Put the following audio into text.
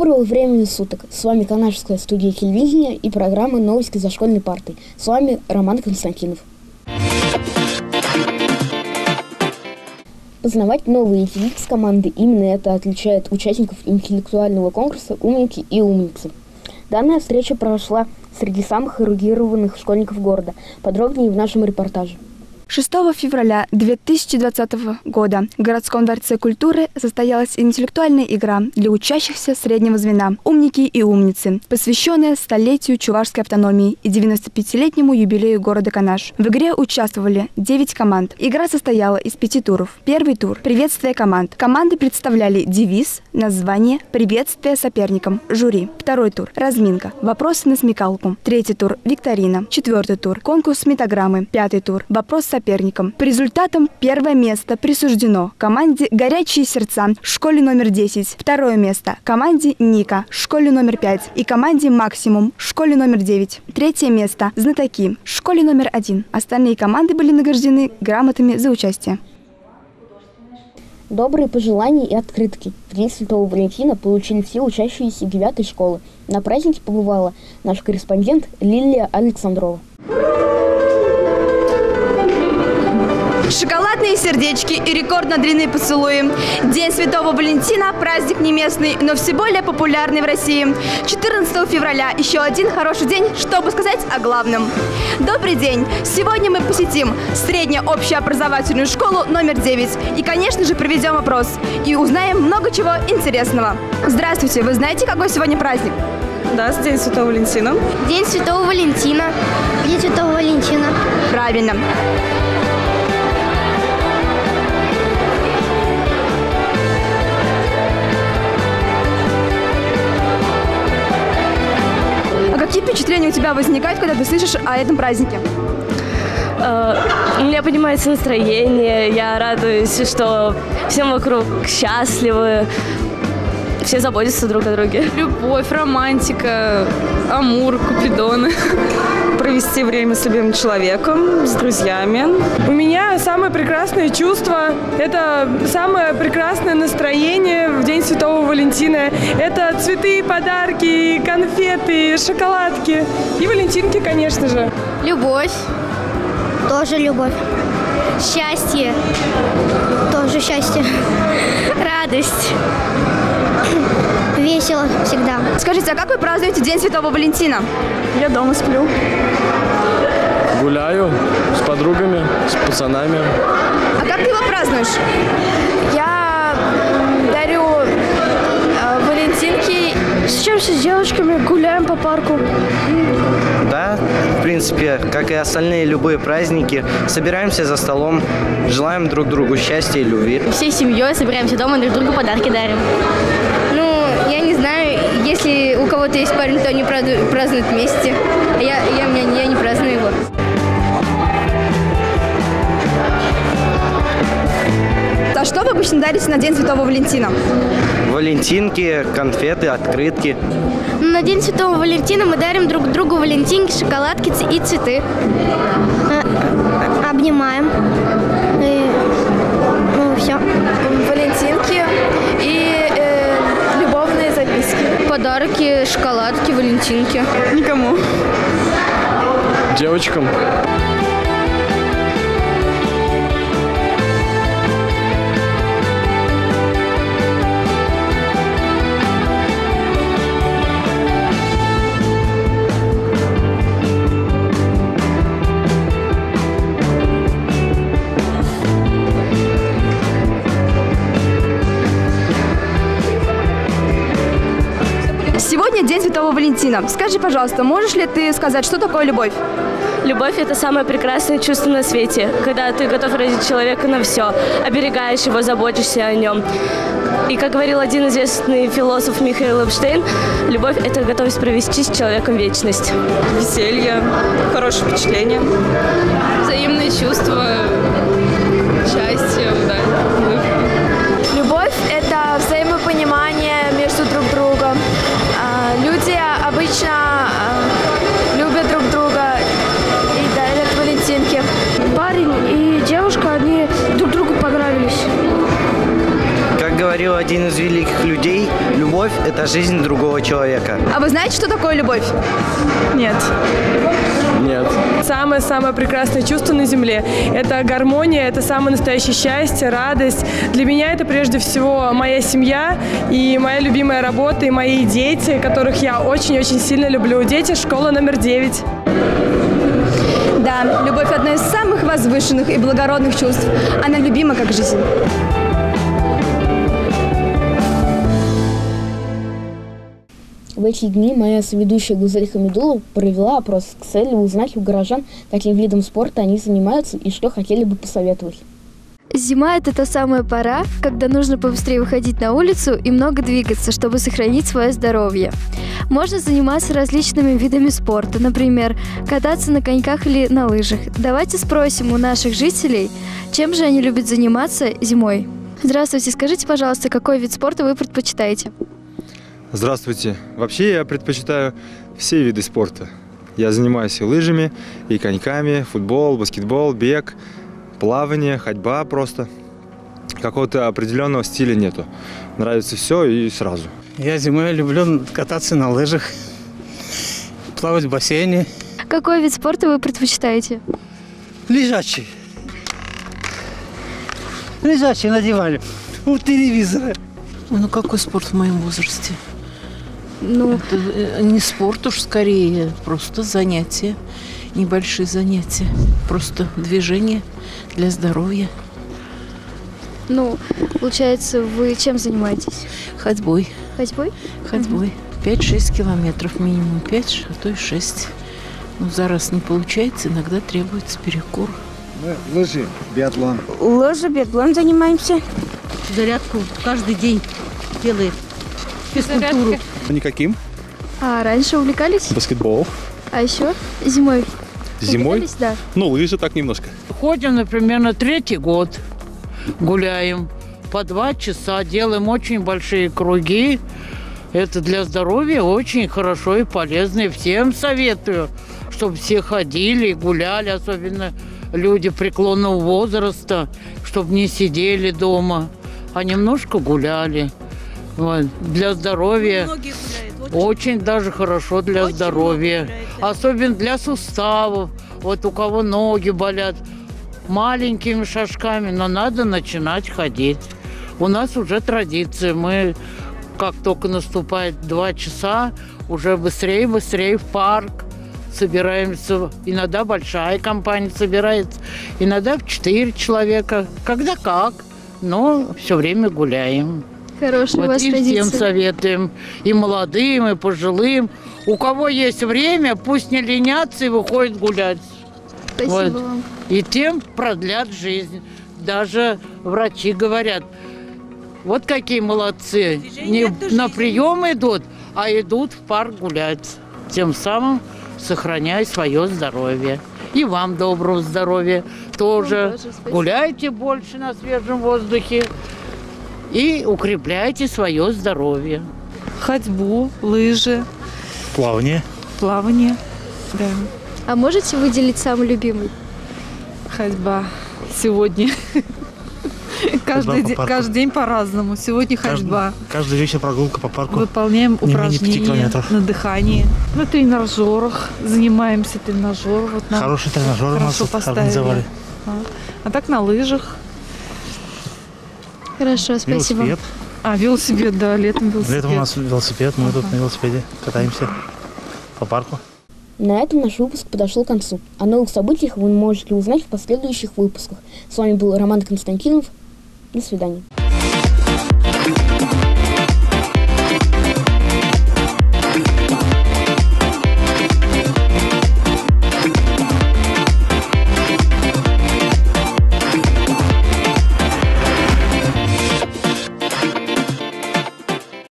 Доброго времени суток! С вами Канашская студия телевидения и программа «Новости за школьной партой». С вами Роман Константинов. Познавать новые девицы команды – именно это отличает участников интеллектуального конкурса «Умники и умницы». Данная встреча прошла среди самых эрудированных школьников города. Подробнее в нашем репортаже. 6 февраля 2020 года в городском дворце культуры состоялась интеллектуальная игра для учащихся среднего звена «Умники и умницы», посвященная столетию чувашской автономии и 95-летнему юбилею города Канаш. В игре участвовали 9 команд. Игра состояла из 5 туров. Первый тур – приветствие команд. Команды представляли девиз, название, приветствие соперникам, жюри. Второй тур – разминка, вопросы на смекалку. Третий тур – викторина. Четвертый тур – конкурс метаграммы. Пятый тур – вопрос соперникам. По результатам первое место присуждено команде «Горячие сердца» в школе номер 10, второе место команде «Ника» в школе номер 5 и команде «Максимум» в школе номер 9. Третье место «Знатоки» в школе номер 1. Остальные команды были награждены грамотами за участие. Добрые пожелания и открытки в День Святого Валентина получили все учащиеся 9-й школы. На празднике побывала наш корреспондент Лилия Александрова. Шоколадные сердечки и рекордно длинные поцелуи. День Святого Валентина – праздник не местный, но все более популярный в России. 14 февраля – еще один хороший день, чтобы сказать о главном. Добрый день! Сегодня мы посетим среднюю общеобразовательную школу номер 9. И, конечно же, проведем опрос. И узнаем много чего интересного. Здравствуйте! Вы знаете, какой сегодня праздник? Да, День Святого Валентина. День Святого Валентина. День Святого Валентина. Правильно. Какие впечатления у тебя возникают, когда ты слышишь о этом празднике? У меня поднимается настроение, я радуюсь, что всем вокруг счастливы, все заботятся друг о друге. Любовь, романтика, амур, купидоны. Провести время с любимым человеком, с друзьями. У меня самое прекрасное чувство, это самое прекрасное настроение в День Святого Валентина. Это цветы, подарки, конфеты, шоколадки и валентинки, конечно же. Любовь. Тоже любовь. Счастье. Тоже счастье. Радость. Весело всегда. Скажите, а как вы празднуете День Святого Валентина? Я дома сплю. Гуляю с подругами, с пацанами. А как ты его празднуешь? Я дарю валентинки, встречаемся с девочками, гуляем по парку. Да, в принципе, как и остальные любые праздники, собираемся за столом, желаем друг другу счастья и любви. Всей семьей собираемся дома, друг другу подарки дарим. Я не знаю, если у кого-то есть парень, то они празднуют вместе. Я не праздную его. А что вы обычно дарите на День Святого Валентина? Валентинки, конфеты, открытки. На День Святого Валентина мы дарим друг другу валентинки, шоколадки и цветы. Обнимаем. Все. Валентинки и любовные записки. Подарки, шоколадки, валентинки. Никому. Девочкам. Сегодня День Святого Валентина. Скажи, пожалуйста, можешь ли ты сказать, что такое любовь? Любовь – это самое прекрасное чувство на свете, когда ты готов ради человека на все, оберегаешь его, заботишься о нем. И, как говорил один известный философ Михаил Эпштейн, любовь – это готовность провести с человеком вечность. Веселье, хорошее впечатление. Взаимные чувства, счастье, да. Любовь – это взаимопонимание между друг другом. Люди обычно любят друг друга и дарят валентинки. Парень и девушка, они друг другу понравились. говорил один из великих людей, любовь – это жизнь другого человека. А вы знаете, что такое любовь? Нет. Нет. Самое-самое прекрасное чувство на земле – это гармония, это самое настоящее счастье, радость. Для меня это прежде всего моя семья и моя любимая работа, и мои дети, которых я очень-очень сильно люблю. Дети школы номер 9. Да, любовь – одно из самых возвышенных и благородных чувств. Она любима как жизнь. В эти дни моя соведущая Гузель Хамидулова провела опрос с целью узнать у горожан, каким видом спорта они занимаются и что хотели бы посоветовать. Зима – это та самая пора, когда нужно побыстрее выходить на улицу и много двигаться, чтобы сохранить свое здоровье. Можно заниматься различными видами спорта, например, кататься на коньках или на лыжах. Давайте спросим у наших жителей, чем же они любят заниматься зимой. Здравствуйте, скажите, пожалуйста, какой вид спорта вы предпочитаете? Здравствуйте. Вообще я предпочитаю все виды спорта. Я занимаюсь и лыжами, и коньками, футбол, баскетбол, бег, плавание, ходьба просто. Какого-то определенного стиля нету. Нравится все и сразу. Я зимой люблю кататься на лыжах, плавать в бассейне. Какой вид спорта вы предпочитаете? Лежачий. Лежачий на диване, у телевизора. Ну какой спорт в моем возрасте? Ну, это не спорт уж скорее, просто занятия, небольшие занятия, просто движение для здоровья. Ну, получается, вы чем занимаетесь? Ходьбой. Ходьбой? Ходьбой. 5-6 километров минимум, 5, а то и 6. Ну, за раз не получается, иногда требуется перекур. Лыжи, биатлон. Лыжи, биатлон занимаемся. Зарядку каждый день делает. Физкультуру. Никаким. А раньше увлекались? Баскетбол. А еще зимой? Зимой? Увлекались, да. Ну, лыжи так немножко. Ходим, например, на 3-й год. Гуляем по 2 часа, делаем очень большие круги. Это для здоровья очень хорошо и полезно. И всем советую, чтобы все ходили и гуляли, особенно люди преклонного возраста, чтобы не сидели дома, а немножко гуляли. Вот. Для здоровья очень даже хорошо для здоровья. Особенно для суставов. Вот у кого ноги болят маленькими шажками, но надо начинать ходить. У нас уже традиция. Мы, как только наступает 2 часа, уже быстрее в парк собираемся. Иногда большая компания собирается, иногда в 4 человека. Когда как, но все время гуляем. Хорошая у вас и традиция. всем советуем, и молодым, и пожилым. У кого есть время, пусть не ленятся и выходят гулять. Спасибо вам. И тем продлят жизнь. Даже врачи говорят, вот какие молодцы. Не на прием идут, а идут в парк гулять. Тем самым сохраняя свое здоровье. И вам доброго здоровья тоже. Гуляйте больше на свежем воздухе и укрепляйте свое здоровье. Ходьбу, лыжи. Плавание. Плавание, да. А можете выделить самый любимый? Ходьба. Сегодня. Каждый день по-разному. Сегодня ходьба. Каждый вечер прогулка по парку. Выполняем упражнения на дыхании. На тренажерах. Занимаемся тренажером. Вот хороший тренажер у нас организовали. А так на лыжах. Хорошо, спасибо. Велосипед. Велосипед, да, летом велосипед. Летом у нас велосипед, мы тут на велосипеде катаемся по парку. На этом наш выпуск подошел к концу. О новых событиях вы можете узнать в последующих выпусках. С вами был Роман Константинов. До свидания.